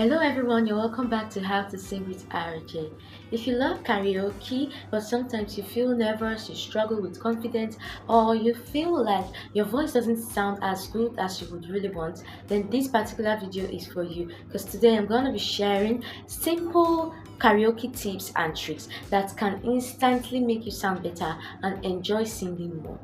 Hello everyone, you're welcome back to How to Sing with RJ. If you love karaoke, but sometimes you feel nervous, you struggle with confidence, or you feel like your voice doesn't sound as good as you would really want, then this particular video is for you. Because today I'm going to be sharing simple karaoke tips and tricks that can instantly make you sound better and enjoy singing more.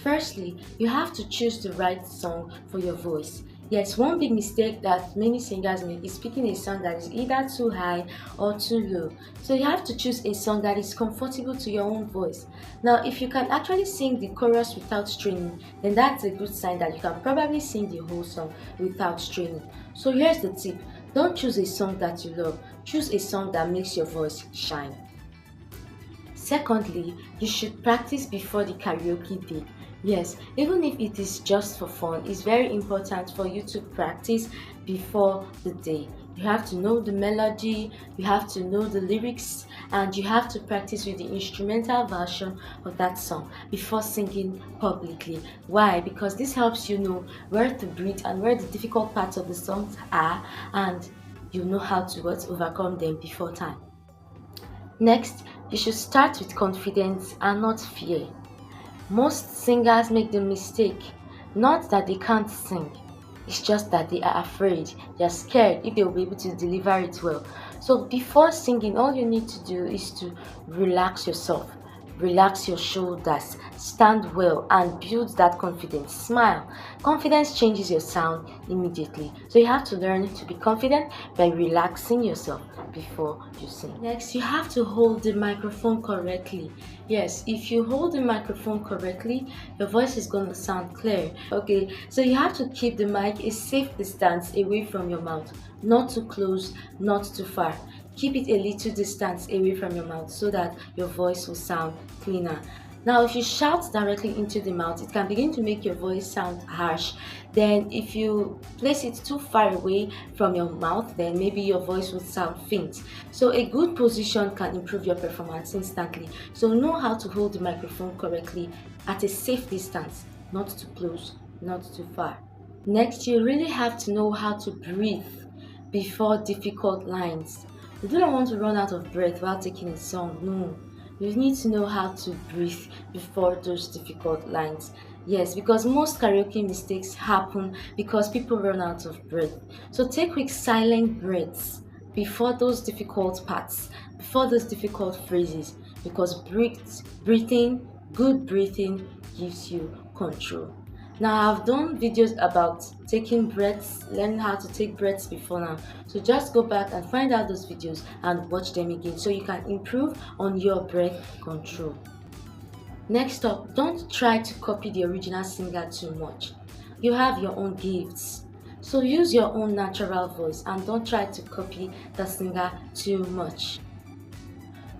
Firstly, you have to choose the right song for your voice. Yes, one big mistake that many singers make is picking a song that is either too high or too low. So you have to choose a song that is comfortable to your own voice. Now, if you can actually sing the chorus without straining, then that's a good sign that you can probably sing the whole song without straining. So here's the tip. Don't choose a song that you love. Choose a song that makes your voice shine. Secondly, you should practice before the karaoke day. Yes, even if it is just for fun, it's very important for you to practice before the day. You have to know the melody, you have to know the lyrics, and you have to practice with the instrumental version of that song before singing publicly. Why? Because this helps you know where to breathe and where the difficult parts of the songs are, and you know how to overcome them before time. Next, you should start with confidence and not fear. Most singers make the mistake, not that they can't sing, it's just that they are afraid, they're scared if they'll be able to deliver it well. So before singing, all you need to do is to relax yourself, relax your shoulders, stand well and build that confidence. Smile. Confidence changes your sound immediately. So you have to learn to be confident by relaxing yourself before you sing. Next, you have to hold the microphone correctly. Yes, if you hold the microphone correctly, your voice is going to sound clear. Okay, so you have to keep the mic a safe distance away from your mouth. Not too close, not too far. Keep it a little distance away from your mouth so that your voice will sound cleaner. Now, if you shout directly into the mouth, it can begin to make your voice sound harsh. Then if you place it too far away from your mouth, then maybe your voice will sound faint. So a good position can improve your performance instantly. So know how to hold the microphone correctly at a safe distance, not too close, not too far. Next, you really have to know how to breathe before difficult lines. You do not want to run out of breath while taking a song. No. You need to know how to breathe before those difficult lines. Yes, because most karaoke mistakes happen because people run out of breath. So take quick silent breaths before those difficult parts, before those difficult phrases, because good breathing gives you control. Now, I've done videos about taking breaths, learning how to take breaths before now. So just go back and find out those videos and watch them again so you can improve on your breath control. Next up, don't try to copy the original singer too much. You have your own gifts. So use your own natural voice and don't try to copy the singer too much.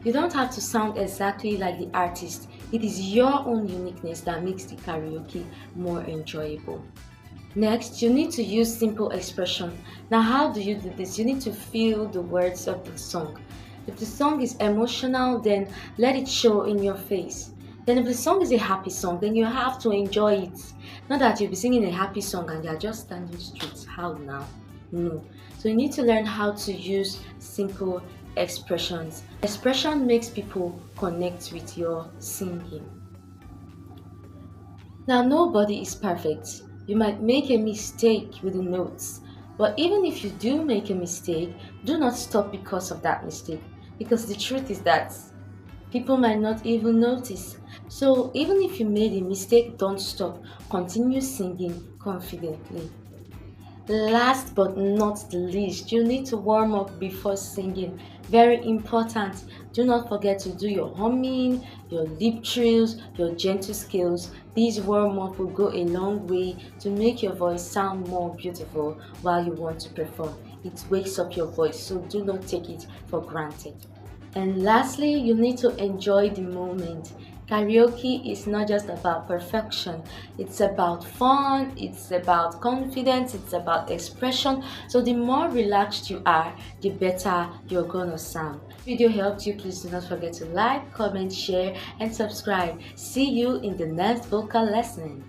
You don't have to sound exactly like the artist. It is your own uniqueness that makes the karaoke more enjoyable. Next, you need to use simple expression. Now, how do you do this? You need to feel the words of the song. If the song is emotional, then let it show in your face. Then if the song is a happy song, then you have to enjoy it. Not that you'll be singing a happy song and you're just standing straight. How now? No. So you need to learn how to use simple expressions. Expression makes people connect with your singing. Now, nobody is perfect. You might make a mistake with the notes, but even if you do make a mistake, do not stop because of that mistake, because the truth is that people might not even notice. So even if you made a mistake, don't stop. Continue singing confidently. Last but not the least, you need to warm up before singing. Very important. Do not forget to do your humming, your lip trills, your gentle scales. These warm up will go a long way to make your voice sound more beautiful while you want to perform. It wakes up your voice, so do not take it for granted. And lastly, you need to enjoy the moment. Karaoke is not just about perfection, it's about fun, it's about confidence, it's about expression. So the more relaxed you are, the better you're gonna sound. If the video helped you, please do not forget to like, comment, share and subscribe. See you in the next vocal lesson.